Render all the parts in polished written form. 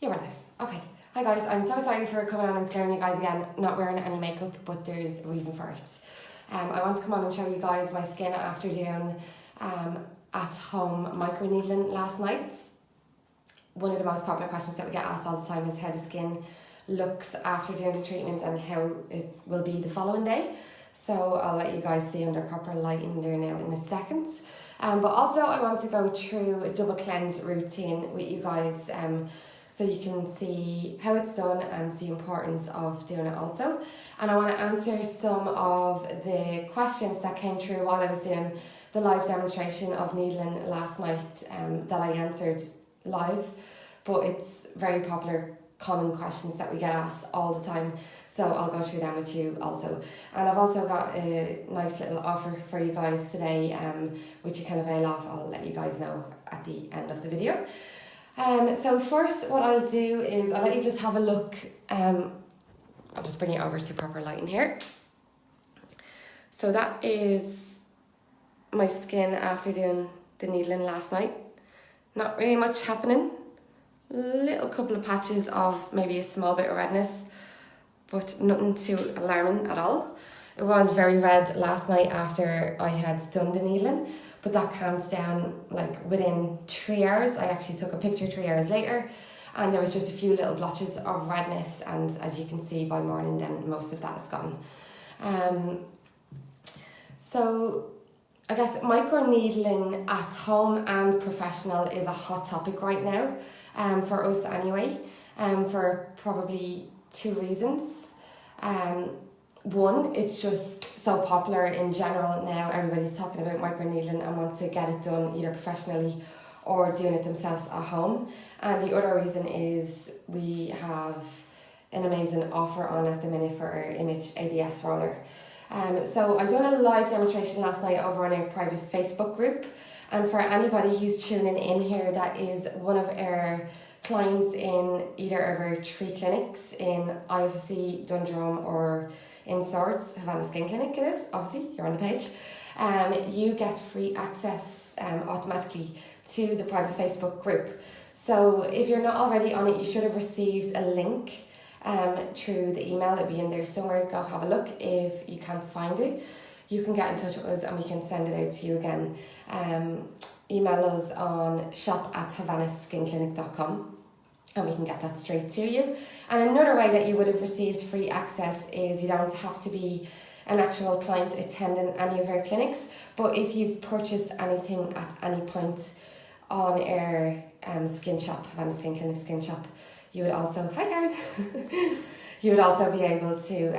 You were there. Okay. Hi guys, I'm so sorry for coming on and scaring you guys again, not wearing any makeup, but there's a reason for it. I want to come on and show you guys my skin after doing at home microneedling last night. One of the most popular questions that we get asked all the time is how the skin looks after doing the treatment and how it will be the following day. So I'll let you guys see under proper lighting there now in a second. But also I want to go through a double cleanse routine with you guys so you can see how it's done and the importance of doing it also. And I want to answer some of the questions that came through while I was doing the live demonstration of needling last night that I answered live. But it's very popular, common questions that we get asked all the time. So I'll go through them with you also. And I've also got a nice little offer for you guys today, which you can avail of. I'll let you guys know at the end of the video. So first what I'll do is I'll let you just have a look. I'll just bring it over to proper lighting here. So that is my skin after doing the needling last night. Not really much happening. Little couple of patches of maybe a small bit of redness, but nothing too alarming at all. It was very red last night after I had done the needling, but that calms down like within 3 hours. I actually took a picture 3 hours later and there was just a few little blotches of redness, and as you can see by morning then most of that is gone. So I guess microneedling at home and professional is a hot topic right now, for us anyway, for probably 2 reasons. One, it's just so popular in general now. Everybody's talking about microneedling and wants to get it done either professionally or doing it themselves at home. And the other reason is we have an amazing offer on at the minute for our Image ADS roller. So I done a live demonstration last night over on our private Facebook group, and for anybody who's tuning in here that is one of our clients in either of our 3 clinics in IFC, Dundrum or in Swords, Havana Skin Clinic it is, obviously you're on the page, you get free access automatically to the private Facebook group. So if you're not already on it, you should have received a link through the email. It'll be in there somewhere. Go have a look. If you can't find it, you can get in touch with us and we can send it out to you again. Email us on shop@havanaskinclinic.com and we can get that straight to you. And another way that you would have received free access is you don't have to be an actual client attending any of our clinics, but if you've purchased anything at any point on our skin shop, Havana Skin Clinic skin shop, you would also, hi Karen, you would also be able to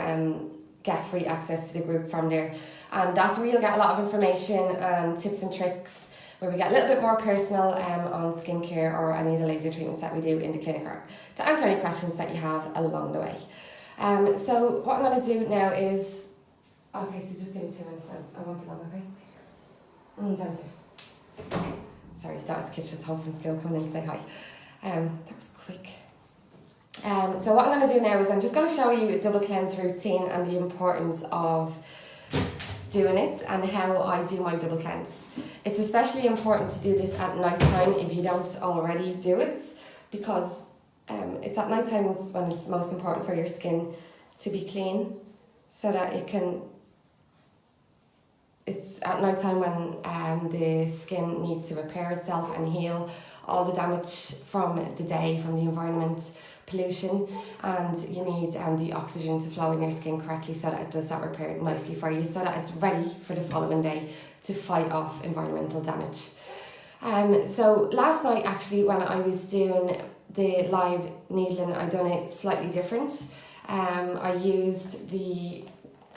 get free access to the group from there. And that's where you'll get a lot of information and tips and tricks, where we get a little bit more personal on skincare or any of the laser treatments that we do in the clinic, or to answer any questions that you have along the way. So what I'm going to do now is, okay, so just give me 2 minutes, I won't be long, okay? Downstairs. Sorry, that was the kids just home from school coming in to say hi. That was quick. So what I'm going to do now is I'm just going to show you a double cleanse routine and the importance of doing it and how I do my double cleanse. It's especially important to do this at night time if you don't already do it, because it's at night time when it's most important for your skin to be clean, so that it's at night time when the skin needs to repair itself and heal all the damage from the day, from the environment, pollution, and you need the oxygen to flow in your skin correctly so that it does that repair nicely for you, so that it's ready for the following day to fight off environmental damage. So last night actually when I was doing the live needling, I done it slightly different. I used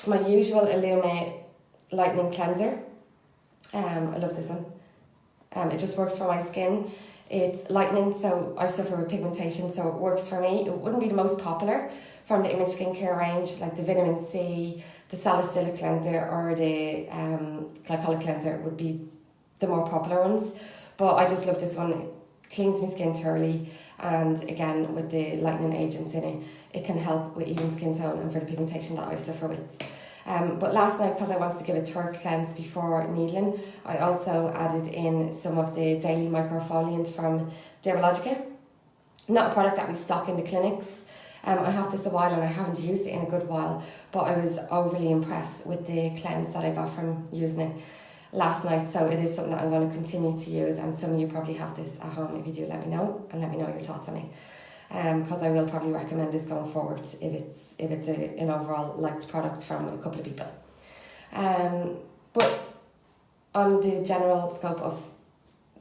my usual Illumina lightening cleanser. I love this one. It just works for my skin. It's lightening, so I suffer with pigmentation, so it works for me. It wouldn't be the most popular from the Image Skincare range, like the vitamin C, the salicylic cleanser or the glycolic cleanser would be the more popular ones. But I just love this one. It cleans my skin thoroughly, and again with the lightening agents in it, it can help with even skin tone and for the pigmentation that I suffer with. But last night, because I wanted to give a thorough cleanse before needling, I also added in some of the daily microfoliant from Dermalogica. not a product that we stock in the clinics. I have this a while and I haven't used it in a good while, but I was overly impressed with the cleanse that I got from using it last night. So it is something that I'm going to continue to use, and some of you probably have this at home. If you do, let me know, and let me know your thoughts on it. Because I will probably recommend this going forward if it's an overall liked product from a couple of people. But on the general scope of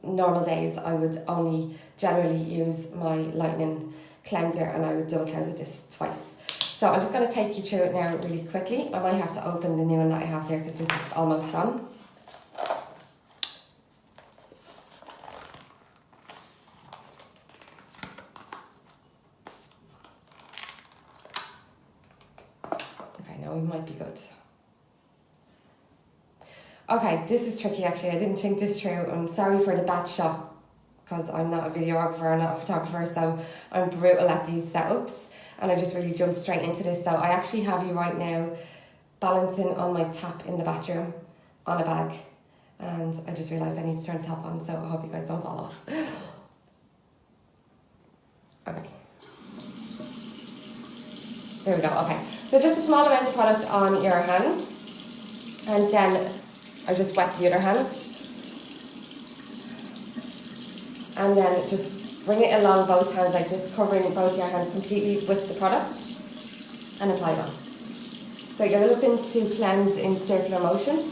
normal days, I would only generally use my lightening cleanser, and I would double cleanse with this twice. So I'm just going to take you through it now really quickly. I might have to open the new one that I have there because this is almost done. Okay, now we might be good. Okay, this is tricky actually. I didn't think this through. I'm sorry for the bad shot because I'm not a videographer, I'm not a photographer, so I'm brutal at these setups, and I just really jumped straight into this. So I actually have you right now balancing on my tap in the bathroom on a bag, and I just realised I need to turn the tap on, so I hope you guys don't fall off. Okay. There we go, okay. So just a small amount of product on your hands, and then I just wet the other hand. And then just bring it along both hands like this, covering both your hands completely with the product, and apply it on. So you're looking to cleanse in circular motion.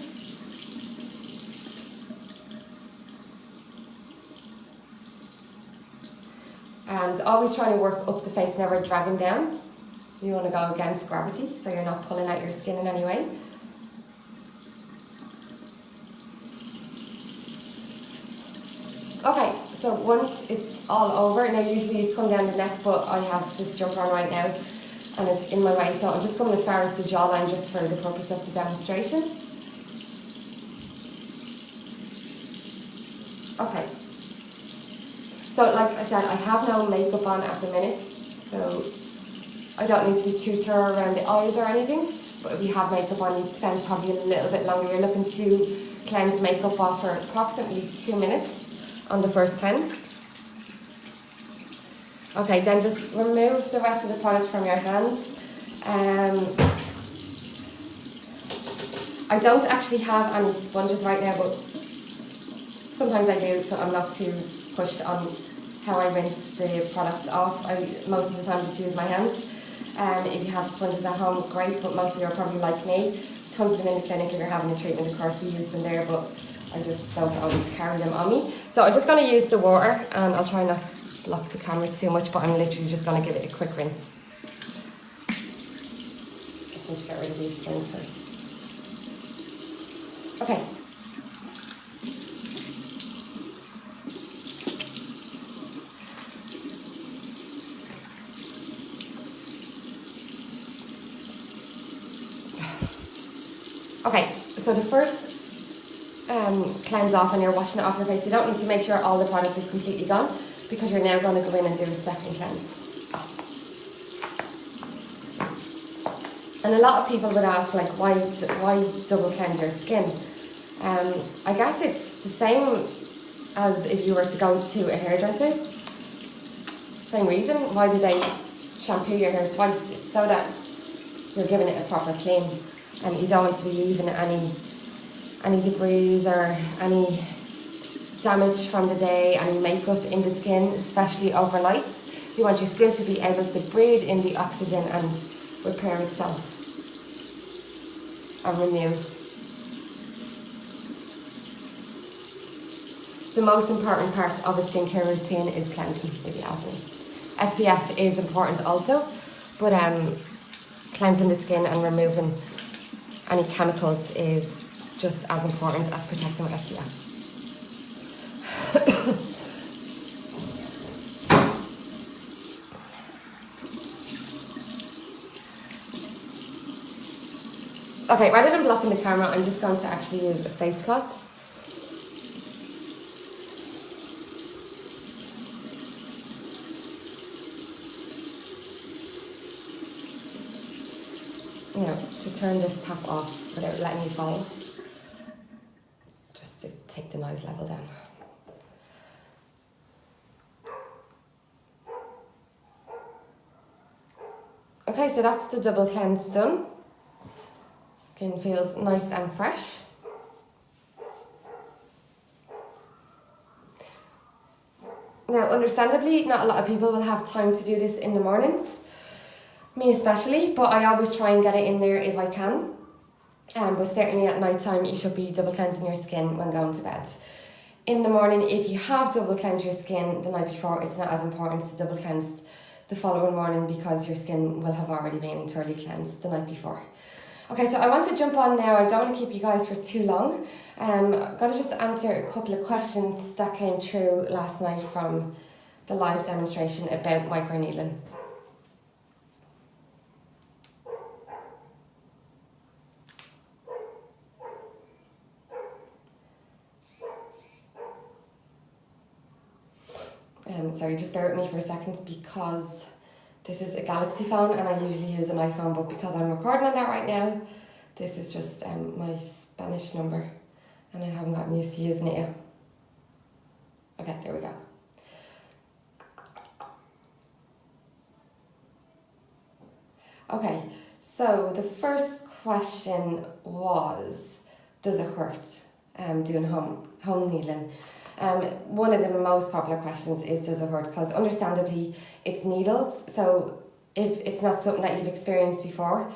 And always trying to work up the face, never dragging down. You want to go against gravity, so you're not pulling out your skin in any way. Okay, so once it's all over, now usually it's come down the neck, but I have this jumper on right now and it's in my way, so I'm just coming as far as the jawline just for the purpose of the demonstration. Okay, so like I said, I have no makeup on at the minute, so I don't need to be too thorough around the eyes or anything, but if you have makeup on, you'd spend probably a little bit longer. You're looking to cleanse makeup off for approximately 2 minutes on the first cleanse. Okay, then just remove the rest of the product from your hands. I don't actually have any sponges right now, but sometimes I do, so I'm not too pushed on how I rinse the product off. I most of the time just use my hands. If you have sponges at home, great, but most of you are probably like me. Tons of them in the clinic if you're having a treatment, of course we use them there, but I just don't always carry them on me. So I'm just going to use the water, and I'll try not to block the camera too much, but I'm literally just going to give it a quick rinse. Just need to get rid of these strings first. Okay. Okay, so the first cleanse off, and you're washing it off your face. You don't need to make sure all the product is completely gone, because you're now going to go in and do a second cleanse. And a lot of people would ask, like, why double cleanse your skin? I guess it's the same as if you were to go to a hairdresser's. Same reason. Why do they shampoo your hair twice? It's so that you're giving it a proper clean, and you don't want to be leaving any debris or any damage from the day, any makeup in the skin, especially overnight. You want your skin to be able to breathe in the oxygen and repair itself and renew. The most important part of a skincare routine is cleansing, if you ask me. SPF is important also, but cleansing the skin and removing any chemicals is just as important as protecting with SPF. Okay, rather than blocking the camera, I'm just going to actually use a face cloth. You know, to turn this tap off without letting you fall. Just to take the noise level down. Okay, so that's the double cleanse done. Skin feels nice and fresh. Now, understandably, not a lot of people will have time to do this in the mornings, me especially, but I always try and get it in there if I can. But certainly at night time, you should be double cleansing your skin when going to bed. In the morning, if you have double cleansed your skin the night before, it's not as important to double cleanse the following morning because your skin will have already been thoroughly cleansed the night before. Okay, so I want to jump on now. I don't want to keep you guys for too long. I'm going to just answer a couple of questions that came through last night from the live demonstration about microneedling. Sorry, just bear with me for a second because this is a Galaxy phone and I usually use an iPhone, but because I'm recording on that right now, this is just my Spanish number and I haven't gotten used to using it yet. Okay, there we go. Okay, so the first question was, does it hurt doing home needling? One of the most popular questions is, does it hurt? Because understandably it's needles, so if it's not something that you've experienced before,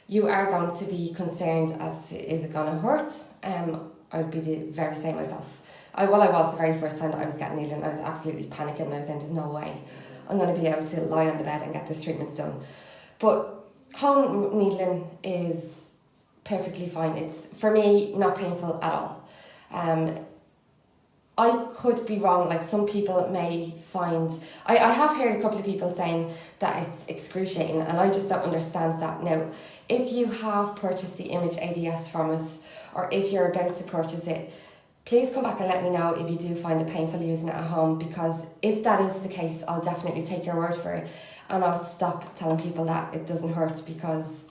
you are going to be concerned as to, is it going to hurt? I'd be the very same myself. I was the very first time that I was getting needling. I was absolutely panicking. I was saying, there's no way I'm going to be able to lie on the bed and get this treatment done. But home needling is perfectly fine. It's, for me, not painful at all. I could be wrong, like some people may find, I have heard a couple of people saying that it's excruciating and I just don't understand that. Now, if you have purchased the Image ADS from us or if you're about to purchase it, please come back and let me know if you do find it painful using it at home, because if that is the case, I'll definitely take your word for it and I'll stop telling people that it doesn't hurt because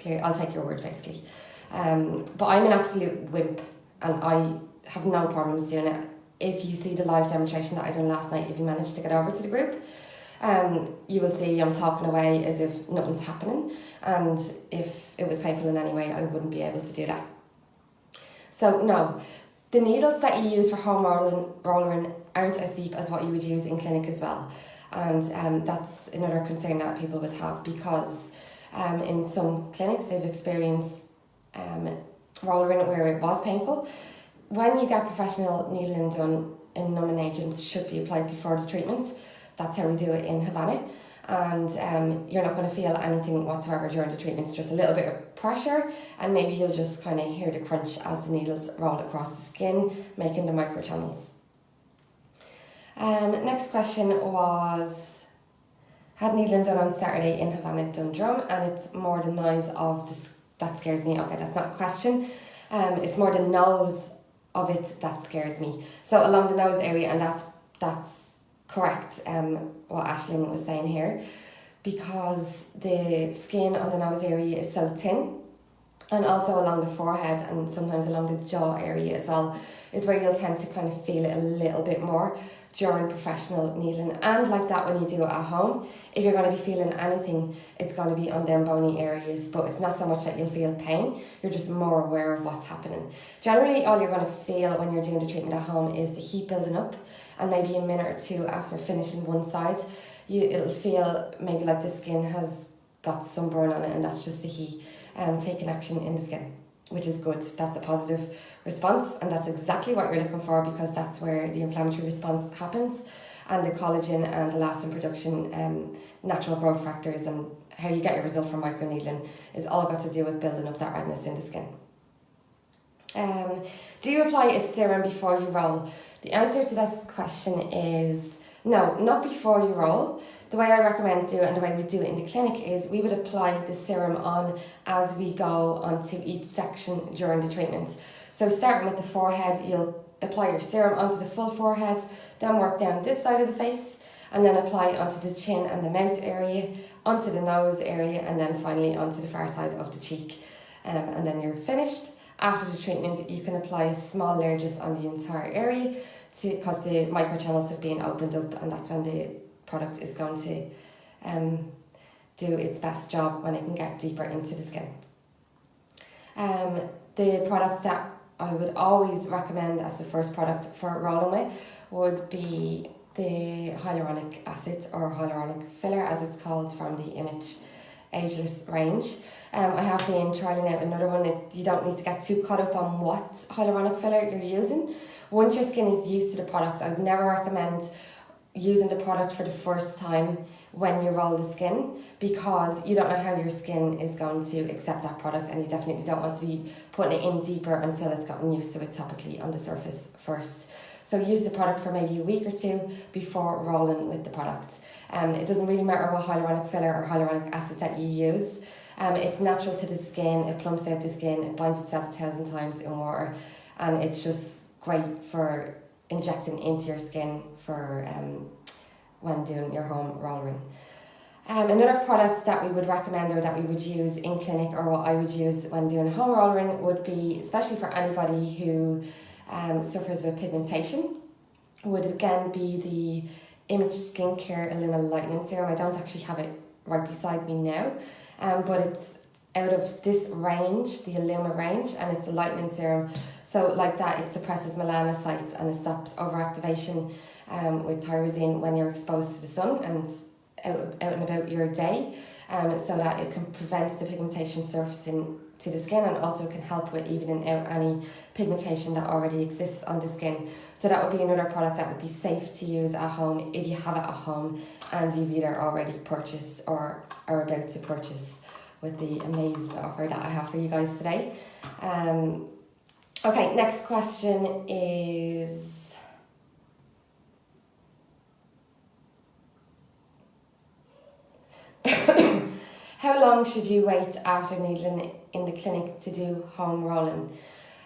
I'll take your word basically. But I'm an absolute wimp and I have no problems doing it. If you see the live demonstration that I done last night, if you managed to get over to the group, you will see I'm talking away as if nothing's happening, and if it was painful in any way, I wouldn't be able to do that. So no, the needles that you use for home rollering aren't as deep as what you would use in clinic as well, and that's another concern that people would have, because in some clinics they've experienced rollering where it was painful. When you get professional needling done, in numbing agents should be applied before the treatment. That's how we do it in Havana. And you're not going to feel anything whatsoever during the treatment. It's just a little bit of pressure and maybe you'll just kind of hear the crunch as the needles roll across the skin, making the microchannels. Next question was, had needling done on Saturday in Havana, Dundrum, and it's more the noise of that scares me. Okay, that's not a question. It's more the nose of it that scares me. So along the nose area, and that's correct, what Aisling was saying here, because the skin on the nose area is so thin, and also along the forehead and sometimes along the jaw area as well, is where you'll tend to kind of feel it a little bit more during professional needling. And like that when you do it at home, if you're going to be feeling anything, it's going to be on them bony areas, but it's not so much that you'll feel pain, you're just more aware of what's happening. Generally, all you're going to feel when you're doing the treatment at home is the heat building up, and maybe a minute or two after finishing one side, it'll feel maybe like the skin has got sunburn on it, and that's just the heat taking action in the skin, which is good. That's a positive response, and that's exactly what you're looking for, because that's where the inflammatory response happens, and the collagen and elastin production, natural growth factors, and how you get your result from microneedling is all got to do with building up that redness in the skin. Do you apply a serum before you roll? The answer to this question is no, not before you roll. The way I recommend to do it and the way we do it in the clinic is we would apply the serum on as we go onto each section during the treatment. So starting with the forehead, you'll apply your serum onto the full forehead, then work down this side of the face, and then apply onto the chin and the mouth area, onto the nose area, and then finally onto the far side of the cheek. And then you're finished. After the treatment, you can apply a small layer just on the entire area, because the microchannels have been opened up, and that's when the product is going to do its best job when it can get deeper into the skin. The products that I would always recommend as the first product for rolling with would be the hyaluronic acid or hyaluronic filler, as it's called, from the Image Ageless range. I have been trialling out another one that you don't need to get too caught up on what hyaluronic filler you're using. Once your skin is used to the product, I would never recommend using the product for the first time when you roll the skin, because you don't know how your skin is going to accept that product, and you definitely don't want to be putting it in deeper until it's gotten used to it topically on the surface first. So use the product for maybe a week or two before rolling with the product. It doesn't really matter what hyaluronic filler or hyaluronic acid that you use. It's natural to the skin, it plumps out the skin, it binds itself 1,000 times in water, and it's just great for injecting into your skin for when doing your home rollering. Another product that we would recommend or that we would use in clinic, or what I would use when doing home rollering, would be, especially for anybody who suffers with pigmentation, would again be the Image Skincare Illuma Lightening Serum. I don't actually have it right beside me now, but it's out of this range, the Illuma range, and it's a lightening serum. So like that, it suppresses melanocytes and it stops overactivation with tyrosine when you're exposed to the sun and out and about your day, so that it can prevent the pigmentation surfacing to the skin, and also can help with evening out any pigmentation that already exists on the skin. So that would be another product that would be safe to use at home if you have it at home and you've either already purchased or are about to purchase, with the amazing offer that I have for you guys today. Okay, next question is... How long should you wait after needling in the clinic to do home rolling?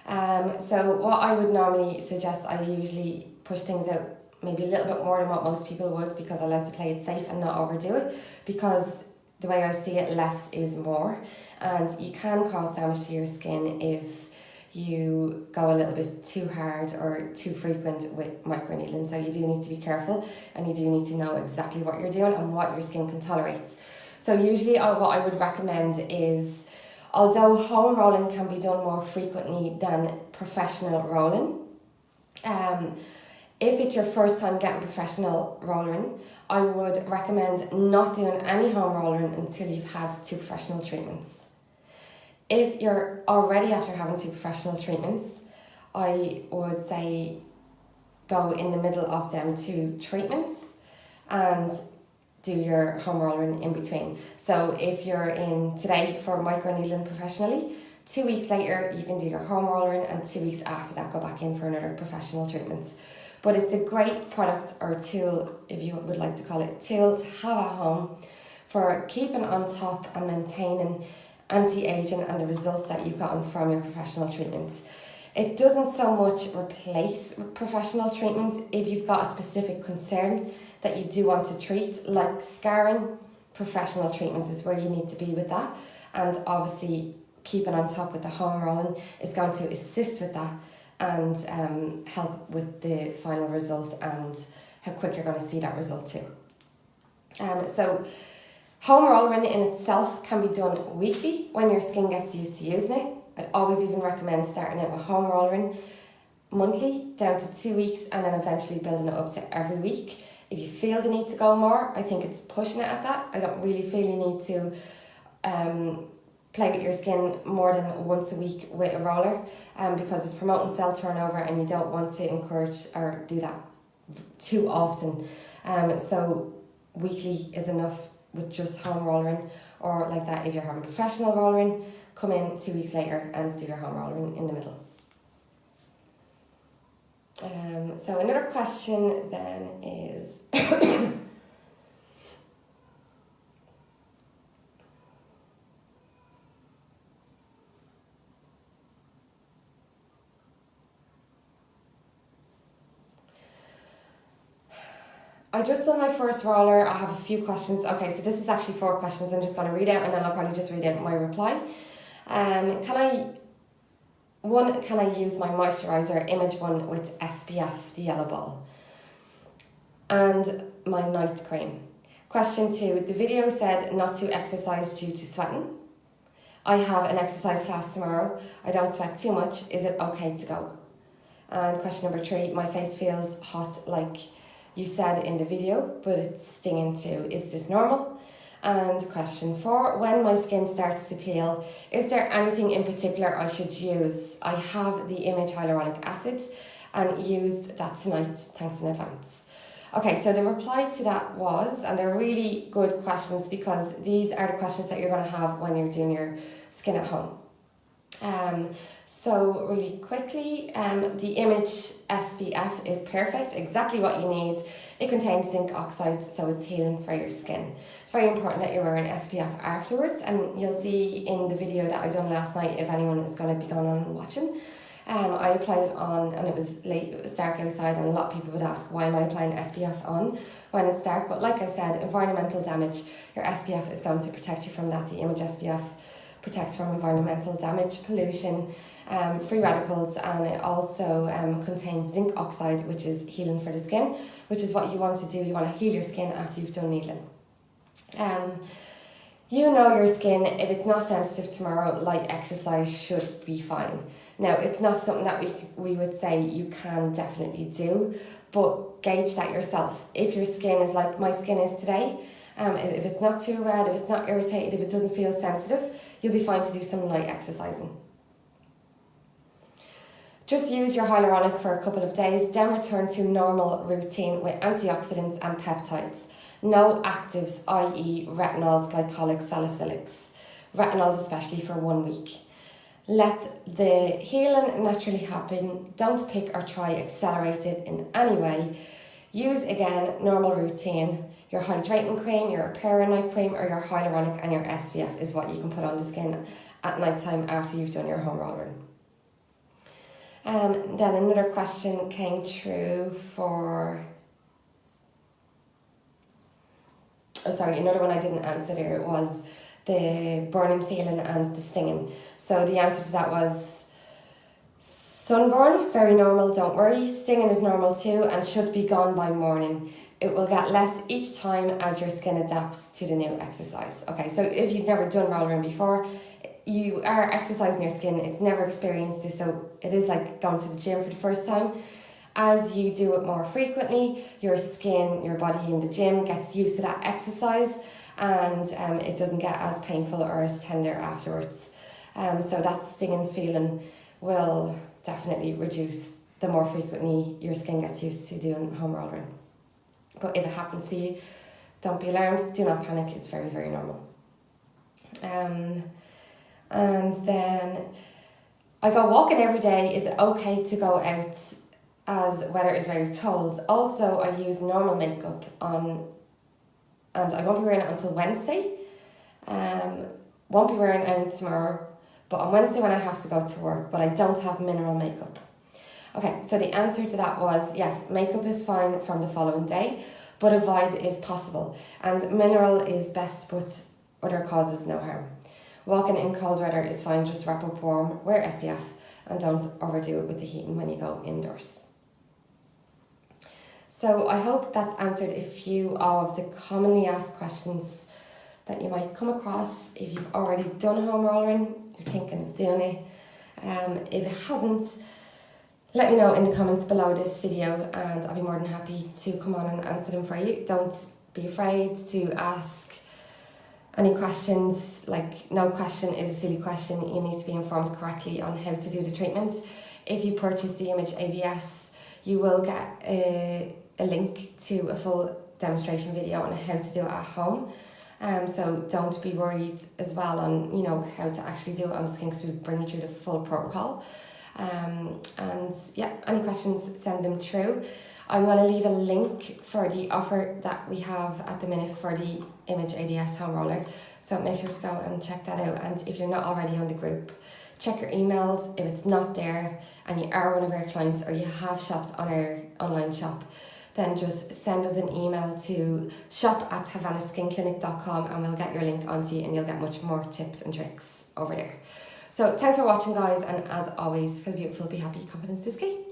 So what I would normally suggest, I usually push things out maybe a little bit more than what most people would, because I like to play it safe and not overdo it, because the way I see it, less is more, and you can cause damage to your skin if you go a little bit too hard or too frequent with microneedling. So you do need to be careful, and you do need to know exactly what you're doing and what your skin can tolerate. So usually what I would recommend is, although home rolling can be done more frequently than professional rolling, if it's your first time getting professional rollering, I would recommend not doing any home rollering until you've had 2 professional treatments. If you're already after having 2 professional treatments, I would say go in the middle of them 2 treatments and do your home rollering in between. So if you're in today for microneedling professionally, 2 weeks later you can do your home rollering, and 2 weeks after that go back in for another professional treatment. But it's a great product, or tool, if you would like to call it, tool to have at home for keeping on top and maintaining anti-aging and the results that you've gotten from your professional treatments. It doesn't so much replace professional treatments if you've got a specific concern that you do want to treat, like scarring. Professional treatments is where you need to be with that, and obviously keeping on top with the home rolling is going to assist with that and help with the final result and how quick you're going to see that result too. So home rollering in itself can be done weekly when your skin gets used to using it. I'd always even recommend starting out with home rollering monthly down to 2 weeks, and then eventually building it up to every week. If you feel the need to go more, I think it's pushing it at that. I don't really feel you need to play with your skin more than once a week with a roller, because it's promoting cell turnover and you don't want to encourage or do that too often. So weekly is enough with just home rollering, or like that if you're having professional rollering, come in 2 weeks later and do your home rollering in the middle. So another question then is I just done my first roller. I have a few questions. Okay, so this is actually 4 questions I'm just going to read out, and then I'll probably just read out my reply. Can I use my moisturiser, Image one with SPF, the yellow ball, and my night cream? Question 2, the video said not to exercise due to sweating. I have an exercise class tomorrow. I don't sweat too much. Is it okay to go? And question number 3, my face feels hot like you said in the video, but it's stinging too. Is this normal? And question 4, when my skin starts to peel, is there anything in particular I should use? I have the Image Hyaluronic Acid and used that tonight. Thanks in advance. Okay, so the reply to that was, and they're really good questions because these are the questions that you're going to have when you're doing your skin at home. So really quickly, the Image SPF is perfect, exactly what you need. It contains zinc oxide, so it's healing for your skin. It's very important that you're wearing SPF afterwards, and you'll see in the video that I done last night, if anyone is going to be going on and watching. I applied it on and it was late, it was dark outside, and a lot of people would ask, why am I applying SPF on when it's dark? But like I said, environmental damage, your SPF is going to protect you from that. The Image SPF protects from environmental damage, pollution, free radicals, and it also contains zinc oxide, which is healing for the skin, which is what you want to do. You want to heal your skin after you've done needling. You know your skin, if it's not sensitive tomorrow, light exercise should be fine. Now, it's not something that we would say you can definitely do, but gauge that yourself. If your skin is like my skin is today, if it's not too red, if it's not irritated, if it doesn't feel sensitive, you'll be fine to do some light exercising. Just use your hyaluronic for a couple of days, then return to normal routine with antioxidants and peptides. No actives, i.e. retinols, glycolics, salicylics. Retinols especially for 1 week. Let the healing naturally happen. Don't pick or try accelerated in any way. Use again normal routine. Your hydrating cream, your repair night cream, or your hyaluronic and your SPF is what you can put on the skin at night time after you've done your home rollering. Then another question came through for... another one I didn't answer there was the burning feeling and the stinging. So the answer to that was sunburn, very normal, don't worry. Stinging is normal too and should be gone by morning. It will get less each time as your skin adapts to the new exercise. Okay, so if you've never done rollering before, you are exercising your skin, it's never experienced this, so it is like going to the gym for the first time. As you do it more frequently, your skin, your body in the gym gets used to that exercise, and it doesn't get as painful or as tender afterwards. So that stinging feeling will definitely reduce the more frequently your skin gets used to doing home rollering. But if it happens to you, don't be alarmed, do not panic, it's very, very normal. And then I go walking every day. Is it okay to go out as weather is very cold? Also, I use normal makeup on, and I won't be wearing it until Wednesday. Won't be wearing any tomorrow, but on Wednesday when I have to go to work, but I don't have mineral makeup. Okay, so the answer to that was yes, makeup is fine from the following day, but avoid if possible. And mineral is best, but other causes no harm. Walking in cold weather is fine, just wrap up warm, wear SPF, and don't overdo it with the heating when you go indoors. So I hope that's answered a few of the commonly asked questions that you might come across if you've already done home rollering, you're thinking of doing it. If it hasn't, let me know in the comments below this video and I'll be more than happy to come on and answer them for you. Don't be afraid to ask any questions, like no question is a silly question. You need to be informed correctly on how to do the treatment. If you purchase the Image ADS, you will get a link to a full demonstration video on how to do it at home. So don't be worried as well on how to actually do it on the skin, because we'll bring you through the full protocol. And yeah, any questions, send them through. I'm going to leave a link for the offer that we have at the minute for the Image ADS home roller, so make sure to go and check that out. And if you're not already on the group, check your emails. If it's not there and you are one of our clients or you have shops on our online shop, then just send us an email to shop@havanaskinclinic.com and we'll get your link onto you and you'll get much more tips and tricks over there. So thanks for watching, guys, and as always, feel beautiful, be happy, confidence is key.